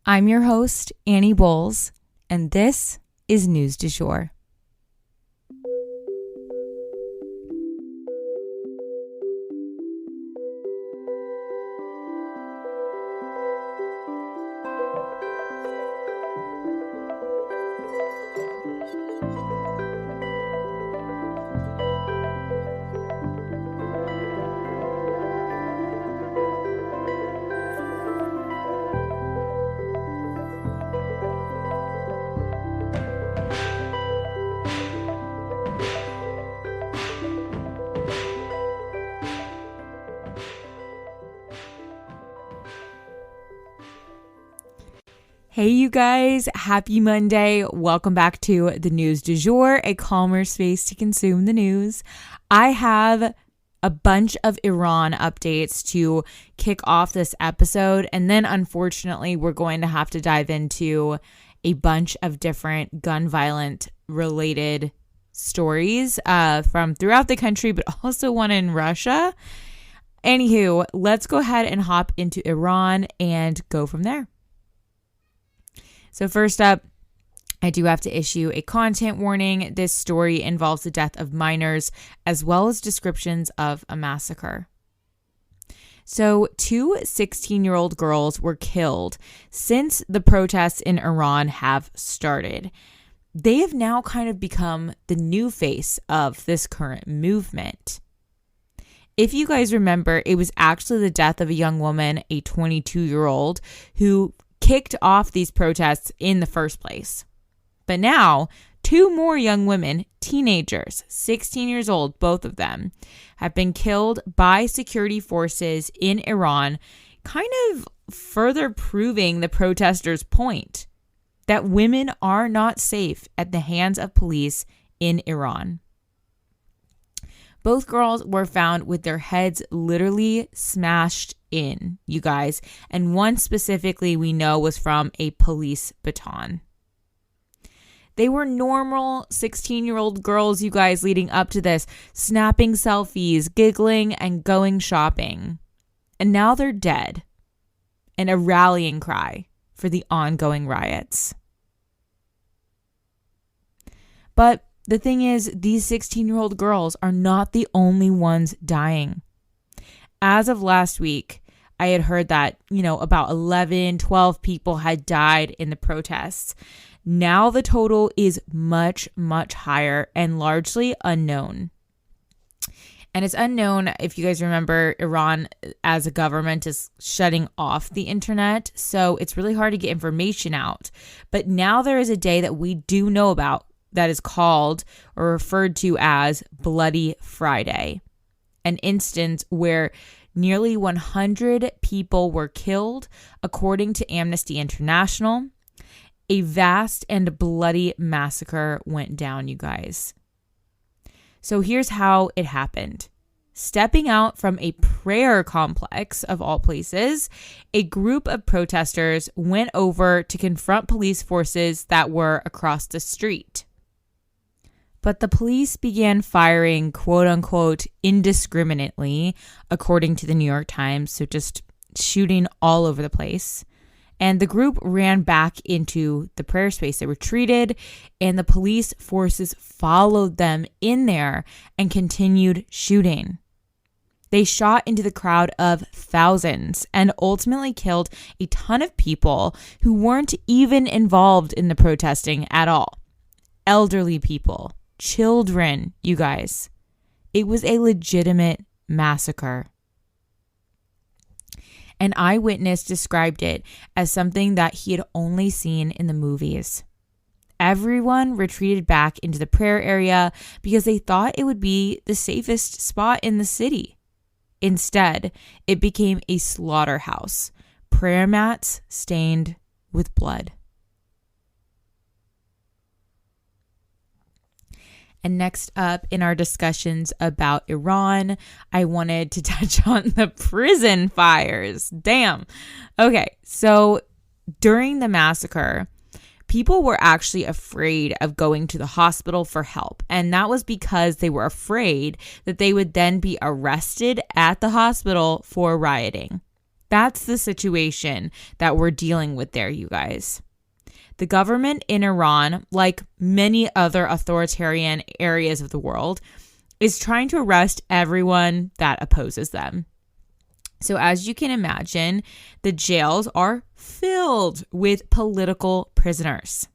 I'm your host, Annie Bowles, and this is News du Jour. Hey you guys, happy Monday. Welcome back to the News du Jour, a calmer space to consume the news. I have a bunch of Iran updates to kick off this episode, and then unfortunately we're going to have to dive into a bunch of different gun violence related stories from throughout the country, but also one in Russia. Anywho, let's go ahead and hop into Iran and go from there. So first up, I do have to issue a content warning. This story involves the death of minors as well as descriptions of a massacre. So 2 16-year-old girls were killed since the protests in Iran have started. They have now kind of become the new face of this current movement. If you guys remember, it was actually the death of a young woman, a 22-year-old, who kicked off these protests in the first place. But now, 2 more young women, teenagers, 16 years old, both of them, have been killed by security forces in Iran, kind of further proving the protesters' point that women are not safe at the hands of police in Iran. Both girls were found with their heads literally smashed in, you guys. And one specifically we know was from a police baton. They were normal 16-year-old girls, you guys, leading up to this, snapping selfies, giggling, and going shopping. And now they're dead. And a rallying cry for the ongoing riots. But the thing is, these 16-year-old girls are not the only ones dying. As of last week, I had heard that, about 11, 12 people had died in the protests. Now the total is much, much higher and largely unknown. And it's unknown, if you guys remember, Iran as a government is shutting off the internet. So it's really hard to get information out. But now there is a day that we do know about that is called or referred to as Bloody Friday, an instance where nearly 100 people were killed, according to Amnesty International. A vast and bloody massacre went down, you guys. So here's how it happened. Stepping out from a prayer complex, of all places, a group of protesters went over to confront police forces that were across the street. But the police began firing, quote unquote, indiscriminately, according to the New York Times. So just shooting all over the place. And the group ran back into the prayer space. They retreated, and the police forces followed them in there and continued shooting. They shot into the crowd of thousands and ultimately killed a ton of people who weren't even involved in the protesting at all. Elderly people. Children, you guys. It was a legitimate massacre. An eyewitness described it as something that he had only seen in the movies. Everyone retreated back into the prayer area because they thought it would be the safest spot in the city. Instead, it became a slaughterhouse, prayer mats stained with blood. And next up in our discussions about Iran, I wanted to touch on the prison fires. Damn. Okay, so during the massacre, people were actually afraid of going to the hospital for help. And that was because they were afraid that they would then be arrested at the hospital for rioting. That's the situation that we're dealing with there, you guys. The government in Iran, like many other authoritarian areas of the world, is trying to arrest everyone that opposes them. So as you can imagine, the jails are filled with political prisoners.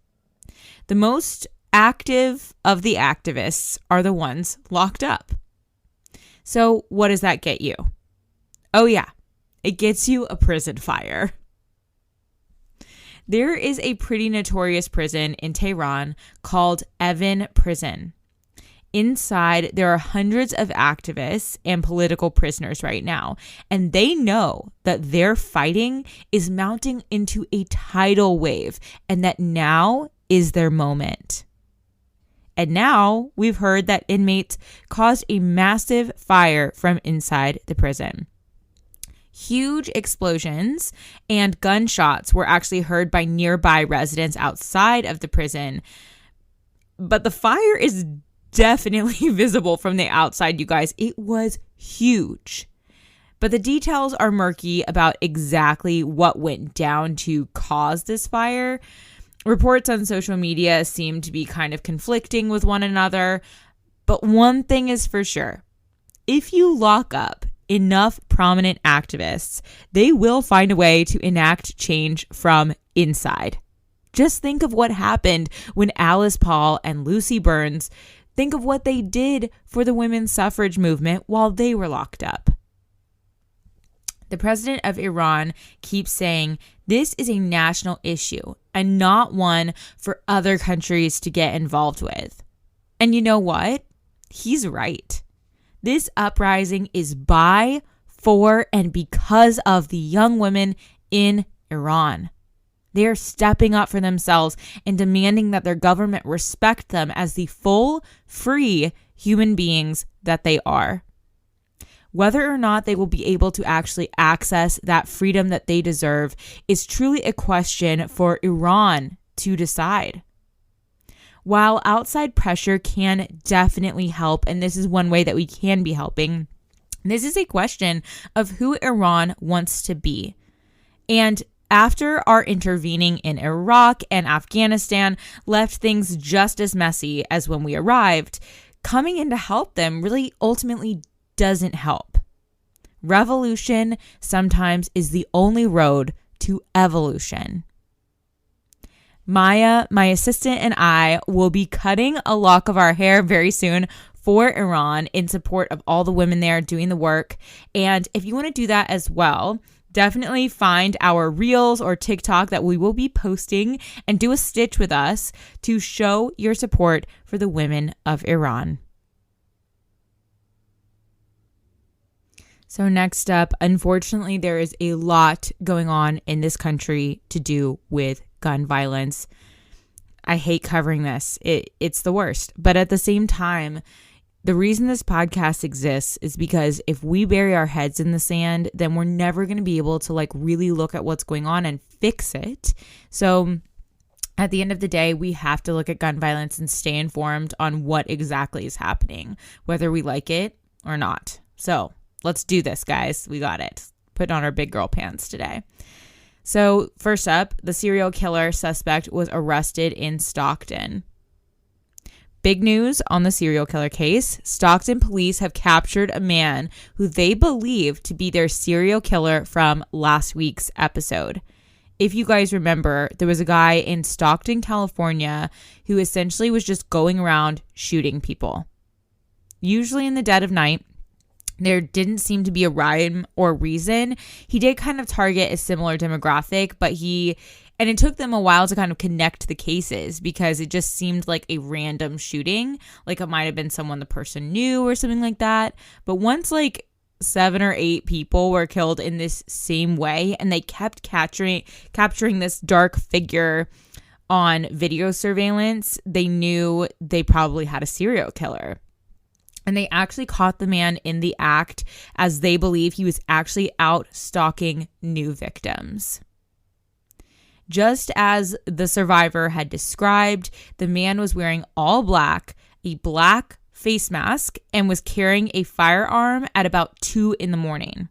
The most active of the activists are the ones locked up. So what does that get you? Oh yeah, it gets you a prison fire. There is a pretty notorious prison in Tehran called Evin Prison. Inside, there are hundreds of activists and political prisoners right now, and they know that their fighting is mounting into a tidal wave and that now is their moment. And now we've heard that inmates caused a massive fire from inside the prison. Huge explosions and gunshots were actually heard by nearby residents outside of the prison. But the fire is definitely visible from the outside, you guys. It was huge. But the details are murky about exactly what went down to cause this fire. Reports on social media seem to be kind of conflicting with one another. But one thing is for sure. If you lock up enough prominent activists, they will find a way to enact change from inside. Just think of what happened when Alice Paul and Lucy Burns, think of what they did for the women's suffrage movement while they were locked up. The president of Iran keeps saying this is a national issue and not one for other countries to get involved with. And you know what? He's right. This uprising is by, for, and because of the young women in Iran. They are stepping up for themselves and demanding that their government respect them as the full, free human beings that they are. Whether or not they will be able to actually access that freedom that they deserve is truly a question for Iran to decide. While outside pressure can definitely help, and this is one way that we can be helping, this is a question of who Iran wants to be. And after our intervening in Iraq and Afghanistan left things just as messy as when we arrived, coming in to help them really ultimately doesn't help. Revolution sometimes is the only road to evolution. Maya, my assistant, and I will be cutting a lock of our hair very soon for Iran in support of all the women there doing the work. And if you want to do that as well, definitely find our Reels or TikTok that we will be posting and do a stitch with us to show your support for the women of Iran. So next up, unfortunately, there is a lot going on in this country to do with gun violence. I hate covering this. It's the worst. But at the same time, the reason this podcast exists is because if we bury our heads in the sand, then we're never going to be able to really look at what's going on and fix it. So at the end of the day, we have to look at gun violence and stay informed on what exactly is happening, whether we like it or not. So let's do this, guys. We got it. Put on our big girl pants today. So first up, the serial killer suspect was arrested in Stockton. Big news on the serial killer case. Stockton police have captured a man who they believe to be their serial killer from last week's episode. If you guys remember, there was a guy in Stockton, California, who essentially was just going around shooting people. Usually in the dead of night. There didn't seem to be a rhyme or reason. He did kind of target a similar demographic, but and it took them a while to kind of connect the cases because it just seemed like a random shooting. Like it might have been someone the person knew or something like that. But once 7 or 8 people were killed in this same way, and they kept capturing this dark figure on video surveillance, they knew they probably had a serial killer. And they actually caught the man in the act as they believe he was actually out stalking new victims. Just as the survivor had described, the man was wearing all black, a black face mask, and was carrying a firearm at about 2 a.m.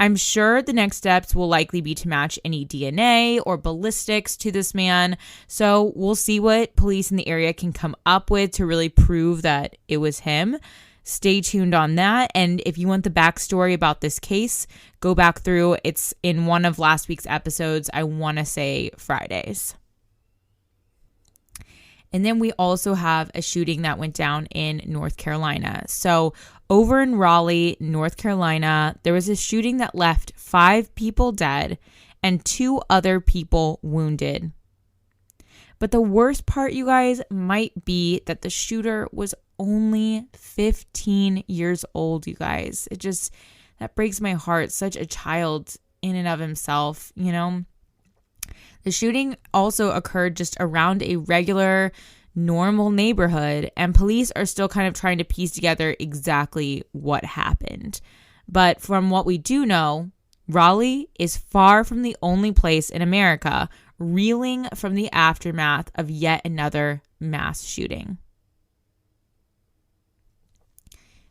I'm sure the next steps will likely be to match any DNA or ballistics to this man. So we'll see what police in the area can come up with to really prove that it was him. Stay tuned on that. And if you want the backstory about this case, go back through. It's in one of last week's episodes. I want to say Fridays. And then we also have a shooting that went down in North Carolina. So over in Raleigh, North Carolina, there was a shooting that left 5 people dead and 2 other people wounded. But the worst part, you guys, might be that the shooter was only 15 years old, you guys. That breaks my heart. Such a child in and of himself, you know? The shooting also occurred just around a regular, normal neighborhood, and police are still kind of trying to piece together exactly what happened. But from what we do know, Raleigh is far from the only place in America reeling from the aftermath of yet another mass shooting.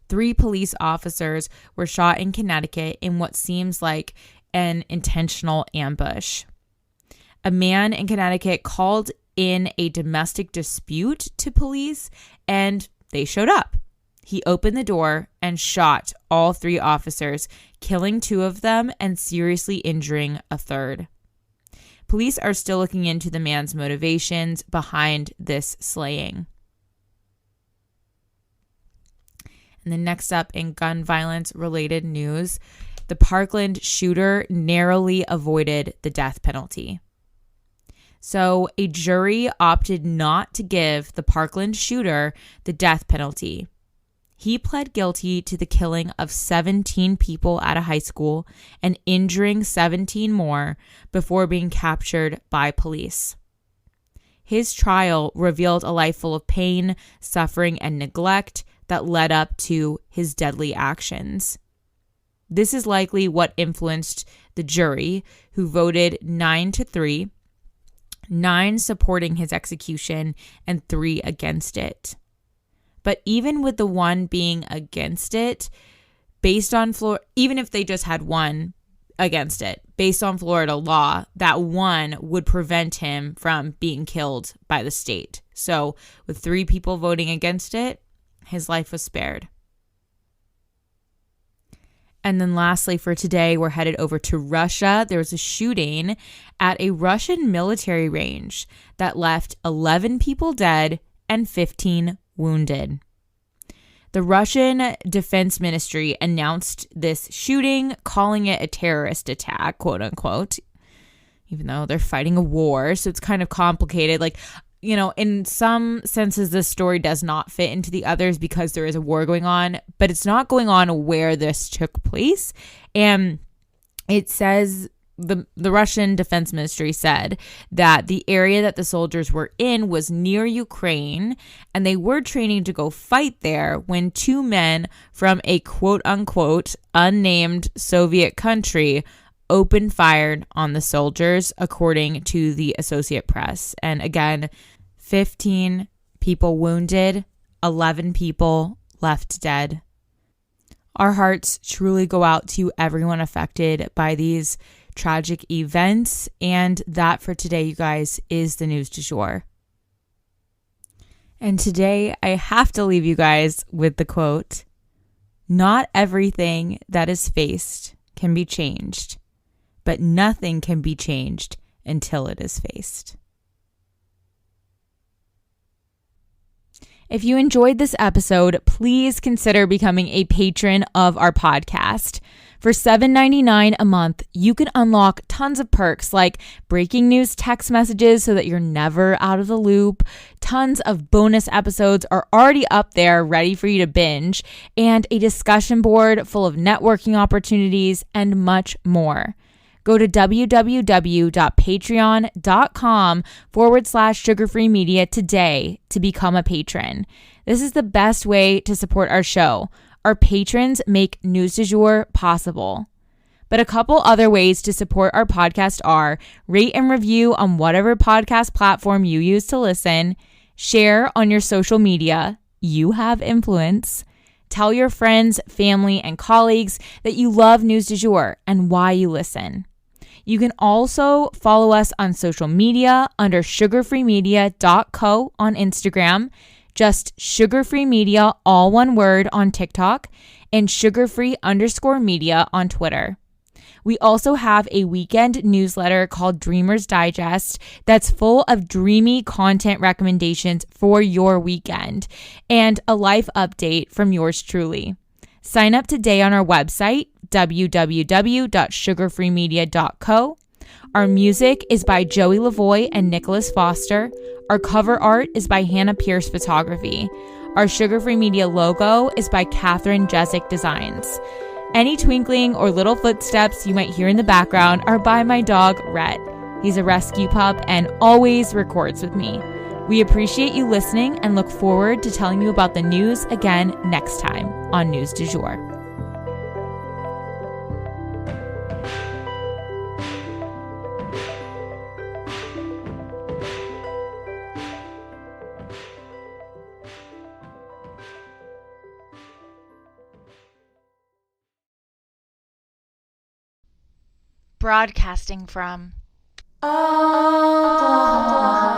3 police officers were shot in Connecticut in what seems like an intentional ambush. A man in Connecticut called in a domestic dispute to police, and they showed up. He opened the door and shot all 3 officers, killing 2 of them and seriously injuring a third. Police are still looking into the man's motivations behind this slaying. And then next up in gun violence related news, the Parkland shooter narrowly avoided the death penalty. So a jury opted not to give the Parkland shooter the death penalty. He pled guilty to the killing of 17 people at a high school and injuring 17 more before being captured by police. His trial revealed a life full of pain, suffering, and neglect that led up to his deadly actions. This is likely what influenced the jury, who voted 9-3, 9 supporting his execution and 3 against it. But even with the 1 being against it, even if they just had 1 against it, based on Florida law, that 1 would prevent him from being killed by the state. So with 3 people voting against it, his life was spared. And then lastly for today, we're headed over to Russia. There was a shooting at a Russian military range that left 11 people dead and 15 wounded. The Russian Defense Ministry announced this shooting, calling it a terrorist attack, quote unquote, even though they're fighting a war. So it's kind of complicated. Like, you know, in some senses, this story does not fit into the others because there is a war going on, but it's not going on where this took place. And it says the Russian Defense Ministry said that the area that the soldiers were in was near Ukraine, and they were training to go fight there when 2 men from a quote unquote unnamed Soviet country opened fire on the soldiers, according to the Associated Press. And again, 15 people wounded, 11 people left dead. Our hearts truly go out to everyone affected by these tragic events. And that for today, you guys, is the news du jour. And today I have to leave you guys with the quote, "Not everything that is faced can be changed, but nothing can be changed until it is faced." If you enjoyed this episode, please consider becoming a patron of our podcast. For $7.99 a month, you can unlock tons of perks like breaking news text messages so that you're never out of the loop. Tons of bonus episodes are already up there ready for you to binge, and a discussion board full of networking opportunities and much more. Go to www.patreon.com/sugarfree media today to become a patron. This is the best way to support our show. Our patrons make News du Jour possible. But a couple other ways to support our podcast are rate and review on whatever podcast platform you use to listen, share on your social media, you have influence, Tell your friends, family, and colleagues that you love News du Jour and why you listen. You can also follow us on social media under sugarfreemedia.co on Instagram, just sugarfreemedia, all one word, on TikTok, and sugarfree_media on Twitter. We also have a weekend newsletter called Dreamers Digest that's full of dreamy content recommendations for your weekend and a life update from yours truly. Sign up today on our website, www.sugarfreemedia.co. Our music is by Joey Lavoie and Nicholas Foster. Our cover art is by Hannah Pierce Photography. Our Sugar Free Media logo is by Catherine Jezik Designs. Any twinkling or little footsteps you might hear in the background are by my dog, Rhett. He's a rescue pup and always records with me. We appreciate you listening and look forward to telling you about the news again next time on News du Jour. Broadcasting from Oklahoma.